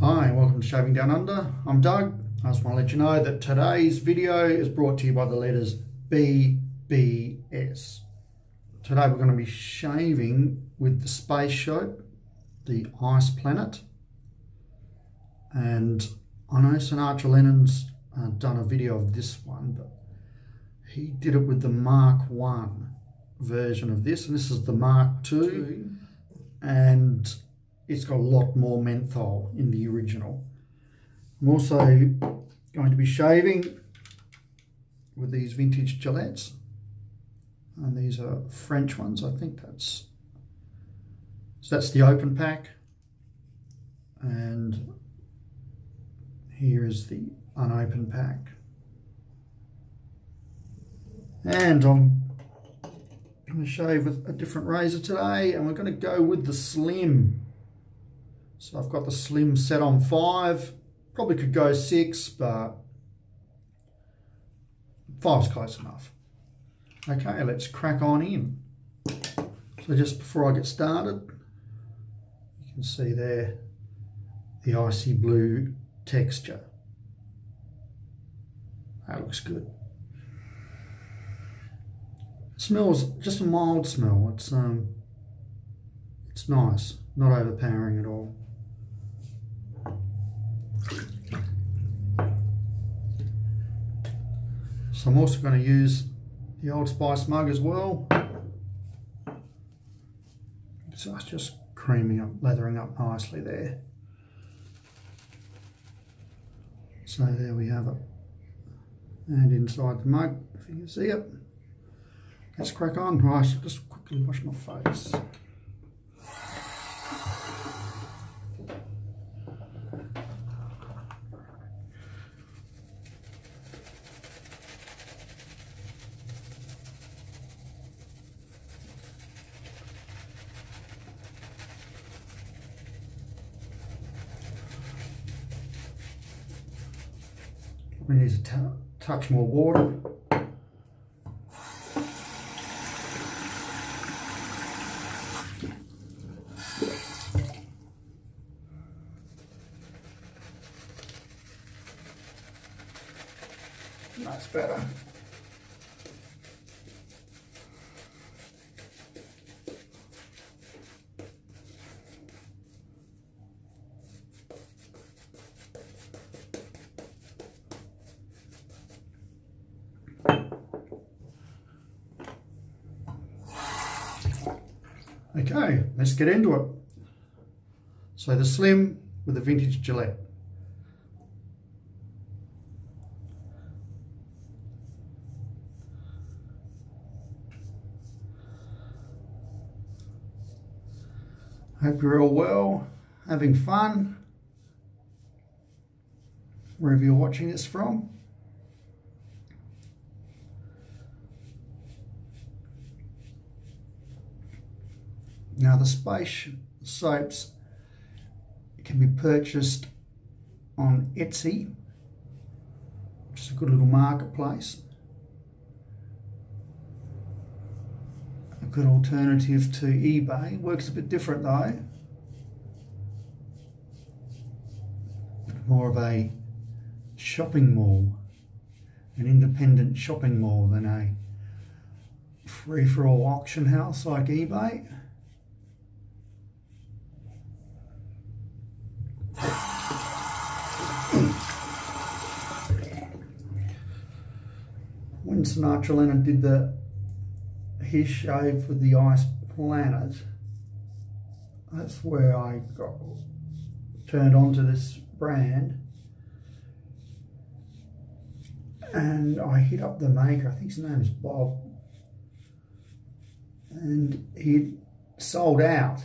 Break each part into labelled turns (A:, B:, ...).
A: Hi, welcome to Shaving Down Under. I'm Doug. I just want to let you know that today's video is brought to you by the letters BBS. Today we're going to be shaving with the Space Soap, the Ice Planet. And I know Sinatra Lennon's done a video of this one, but he did it with the Mark I version of this, and this is the Mark II, and it's got a lot more menthol in the original. I'm also going to be shaving with these vintage Gillettes, and these are French ones. I think that's the open pack, and here is the unopened pack. And I'm going to shave with a different razor today, and we're going to go with the Slim. So I've got the Slim set on 5, probably could go 6, but 5's close enough. Okay, let's crack on in. So just before I get started, you can see there the icy blue texture. That looks good. It smells just a mild smell. It's nice, not overpowering at all. So I'm also going to use the Old Spice mug as well. So it's just creaming up, lathering up nicely there. So there we have it. And inside the mug, if you can see it. Let's crack on. Right, so just quickly wash my face. We need to touch more water. That's better. Okay, let's get into it. So the Slim with the vintage Gillette. Hope you're all well, having fun, wherever you're watching this from. Now the Space soaps can be purchased on Etsy, which is a good little marketplace. A good alternative to eBay. Works a bit different though. More of a shopping mall, an independent shopping mall than a free-for-all auction house like eBay. When Sinatra Lennon did his shave with the Ice Planet, that's where I got turned on to this brand, and I hit up the maker. I think his name is Bob, and he sold out.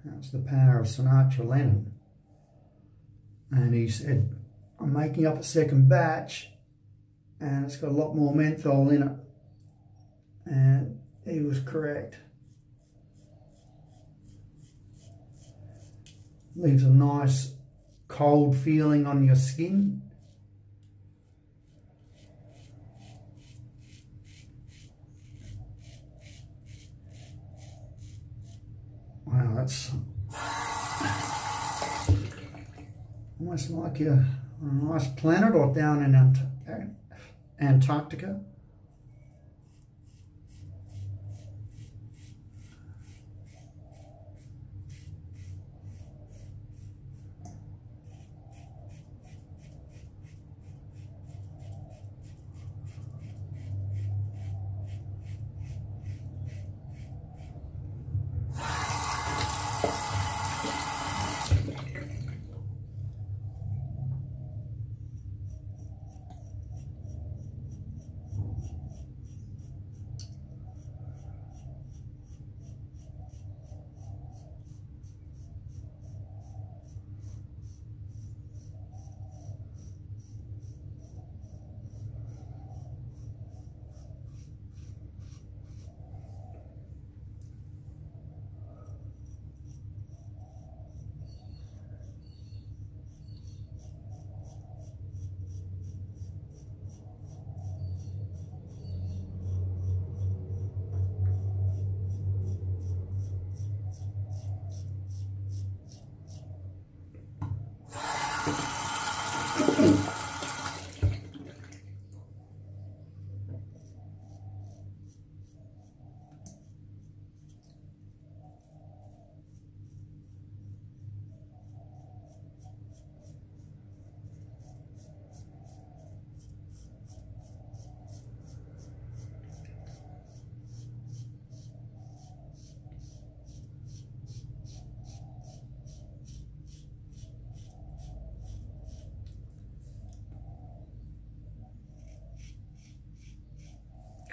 A: That's the power of Sinatra Lennon. And he said, I'm making up a second batch and it's got a lot more menthol in it. And he was correct. Leaves a nice cold feeling on your skin. Wow, that's almost like you're on an ice planet or down in Antarctica.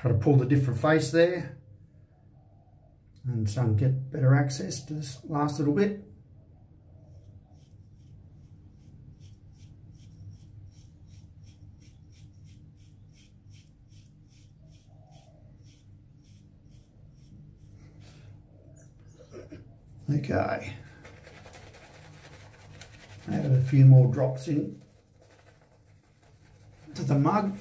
A: Got to pull the different face there and so I can get better access to this last little bit. Okay, add a few more drops in to the mug.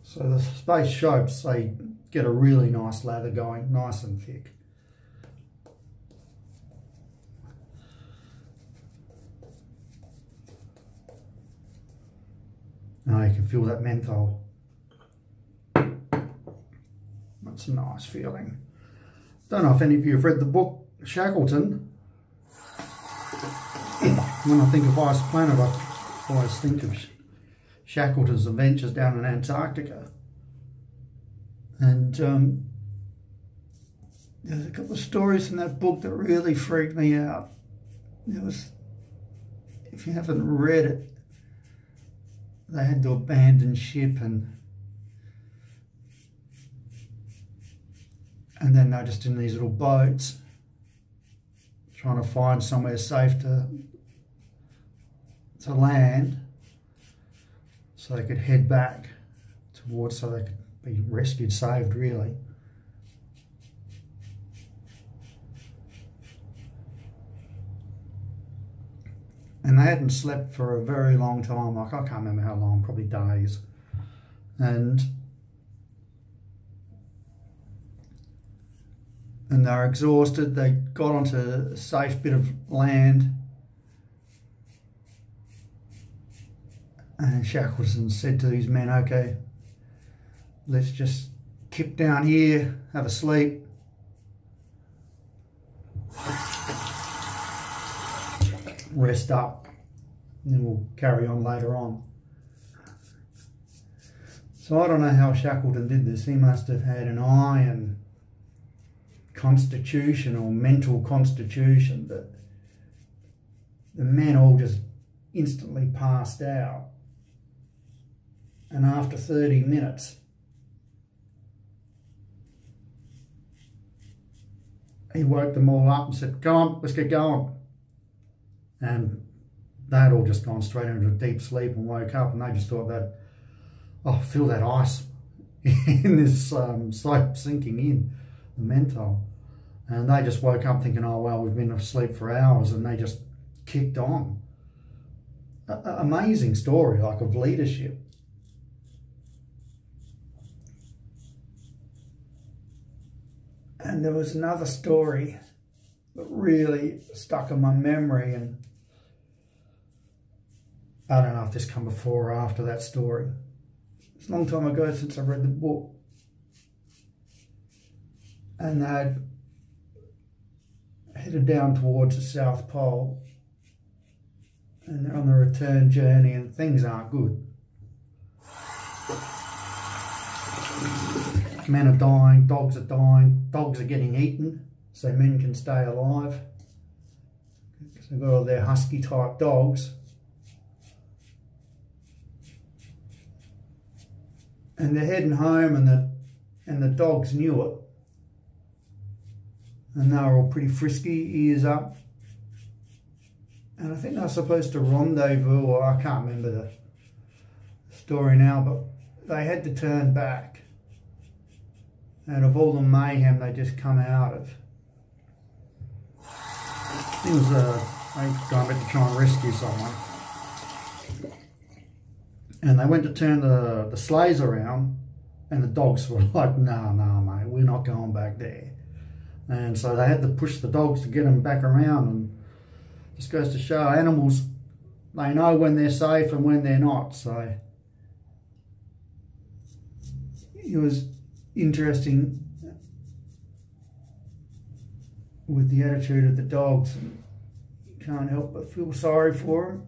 A: So the space soaps, they get a really nice lather going, nice and thick. Now you can feel that menthol. That's a nice feeling. Don't know if any of you have read the book Shackleton. When I think of Ice Planet, I always think of Shackleton's adventures down in Antarctica. And there's a couple of stories in that book that really freaked me out. There was, if you haven't read it, they had to abandon ship and then they're just in these little boats trying to find somewhere safe to land so they could head back towards, so they could be rescued, saved really. And they hadn't slept for a very long time, like I can't remember how long, probably days. And they were exhausted. They got onto a safe bit of land. And Shackleton said to his men, okay, let's just kip down here, have a sleep. Rest up, and then we'll carry on later on. So I don't know how Shackleton did this. He must have had an iron constitution or mental constitution, but the men all just instantly passed out. And after 30 minutes, he woke them all up and said, "Come on, let's get going." And they had all just gone straight into a deep sleep and woke up, and they just thought that, oh, feel that ice in this soap sinking in, the menthol. And they just woke up thinking, oh, well, we've been asleep for hours, and they just kicked on. amazing story, like, of leadership. And there was another story that really stuck in my memory, and I don't know if this come before or after that story. It's a long time ago since I read the book. And they'd headed down towards the South Pole, and they're on the return journey, and things aren't good. Men are dying, dogs are getting eaten so men can stay alive. Because they've got all their husky type dogs. And they're heading home, and the dogs knew it. And they were all pretty frisky, ears up. And I think they were supposed to rendezvous, or I can't remember the story now, but they had to turn back. And of all the mayhem they just come out of, it was they going back to try and rescue someone. And they went to turn the sleighs around, and the dogs were like, no, mate, we're not going back there. And so they had to push the dogs to get them back around, and just goes to show animals, they know when they're safe and when they're not. So it was interesting with the attitude of the dogs, and you can't help but feel sorry for them.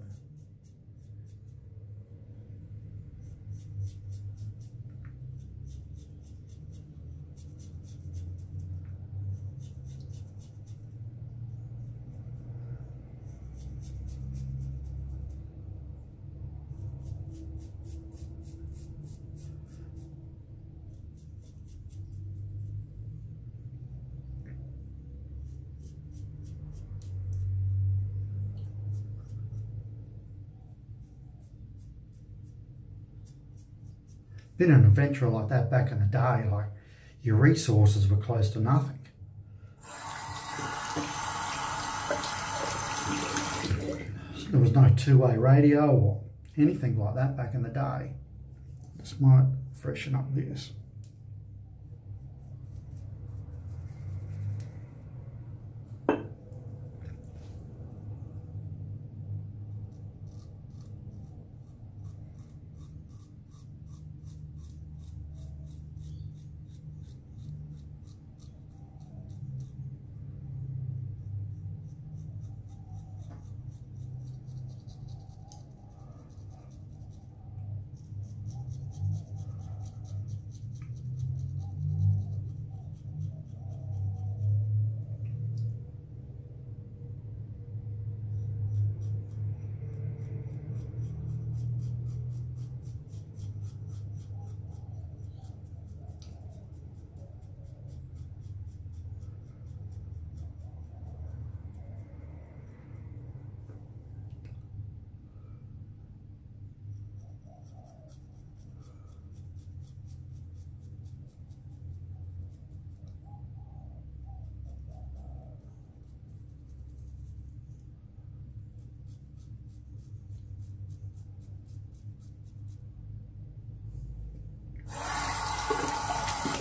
A: Been an adventure like that back in the day, like your resources were close to nothing. So there was no two-way radio or anything like that back in the day. This might freshen up this.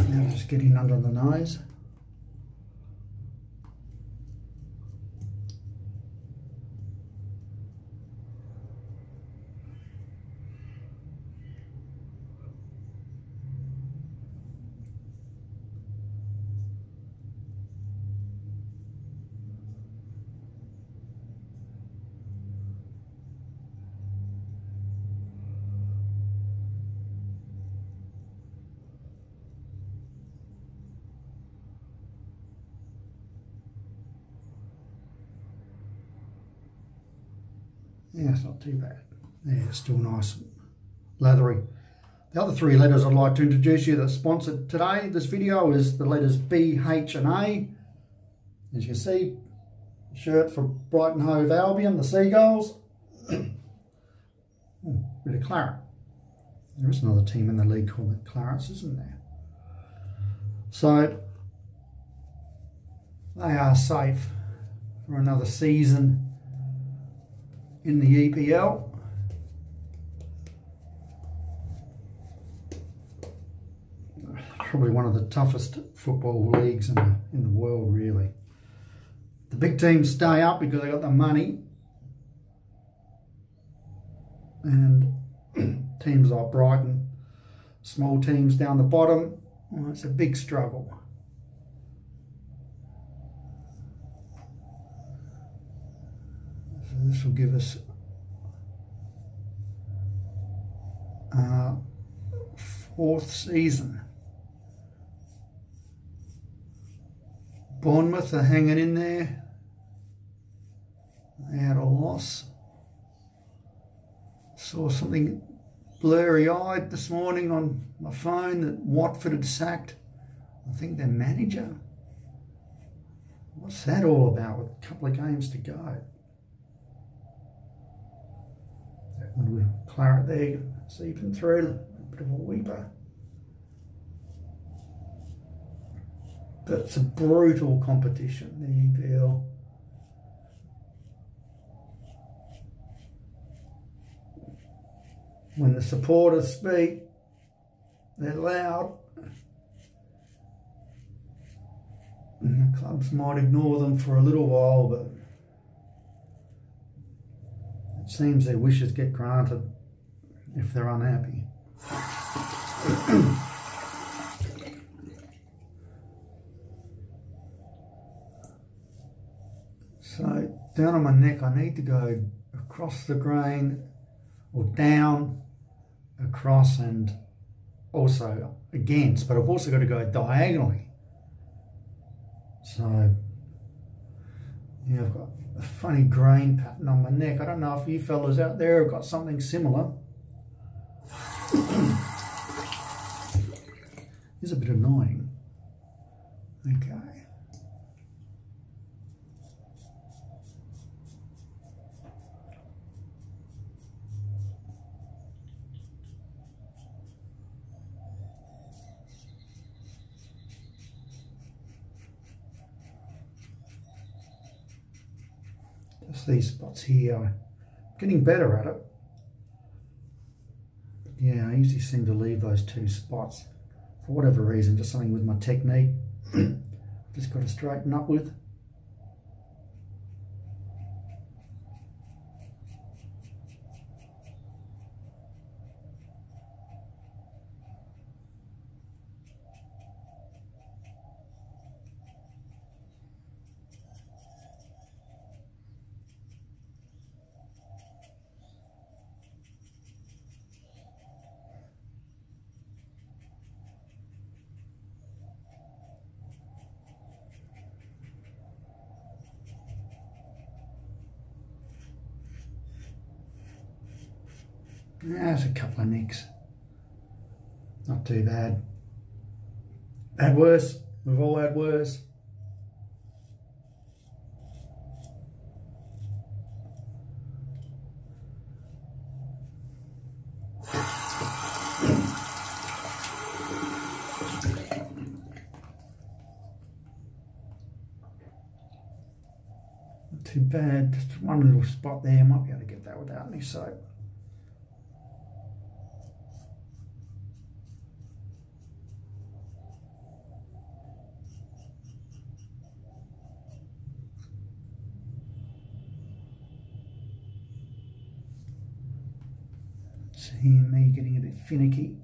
A: Now just getting under the nose. Yeah, it's not too bad. Yeah, it's still nice and leathery. The other three letters I'd like to introduce you that sponsored today, this video, is the letters B, H and A. As you can see, shirt for Brighton Hove Albion, the Seagulls. Bit of claret. There is another team in the league called the Clarets, isn't there? So, they are safe for another season in the EPL. probably one of the toughest football leagues in the world, really. The big teams stay up because they got the money, and teams like Brighton, small teams down the bottom, well, it's a big struggle. So this will give us fourth season. Bournemouth are hanging in there. They had a loss. Saw something blurry-eyed this morning on my phone that Watford had sacked, I think, their manager. What's that all about with a couple of games to go? That one with claret there, seeping through, a bit of a weeper. But it's a brutal competition, the EPL. When the supporters speak, they're loud. And the clubs might ignore them for a little while, but it seems their wishes get granted if they're unhappy. So down on my neck, I need to go across the grain, or down, across, and also against, but I've also got to go diagonally. So yeah, I've got a funny grain pattern on my neck. I don't know if you fellas out there have got something similar. It's a bit annoying. Okay. Just these spots here. I'm getting better at it. Yeah, I usually seem to leave those two spots for whatever reason, just something with my technique. Just got to straighten up with. There's a couple of nicks. Not too bad. Had worse. We've all had worse. Not too bad. Just one little spot there. Might be able to get that without any soap. See me getting a bit finicky.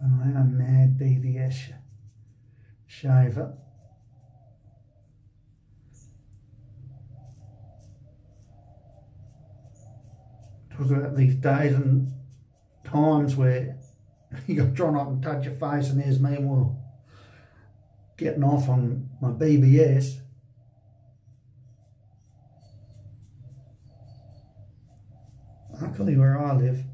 A: But I am a mad BBS shaver. Talk about these days and times where you got to try not to touch your face, and there's me, well, getting off on my BBS. Luckily where I live,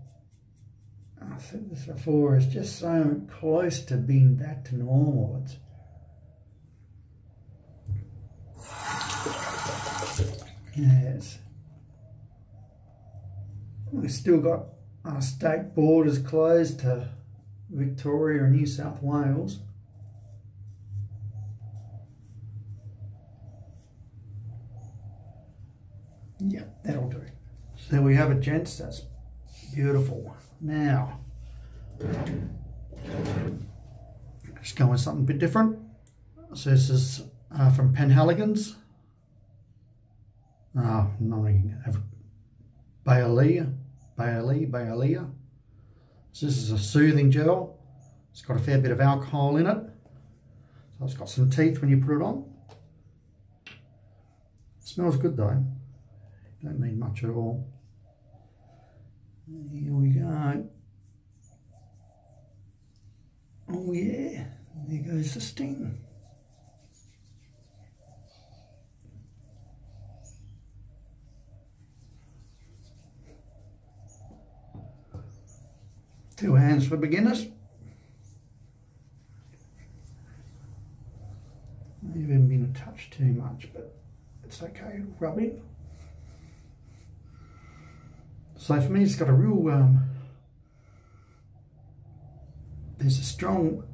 A: I said this before, it's just so close to being back to normal. It's yes. We've still got our state borders closed to Victoria and New South Wales. Yeah, that'll do. So there we have it, gents. That's beautiful. Now, just go with something a bit different. So this is from Penhaligon's. Bailea. So this is a soothing gel. It's got a fair bit of alcohol in it. So it's got some teeth when you put it on. It smells good though. Don't need much at all. Here we go. Oh yeah, there goes the sting. Two hands for beginners. Maybe haven't been a touch too much, but it's okay. Rub in. So for me, it's got a real. There's a strong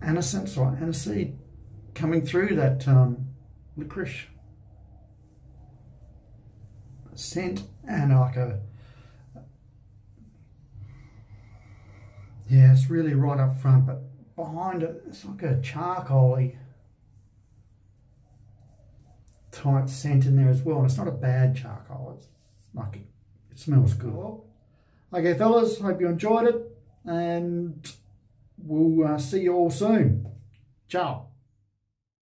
A: anisette or aniseed coming through that licorice scent, and like a. Yeah, it's really right up front, but behind it, it's like a charcoaly type scent in there as well. And it's not a bad charcoal. It's like it smells good. Okay, fellas, hope you enjoyed it, and we'll see you all soon. Ciao.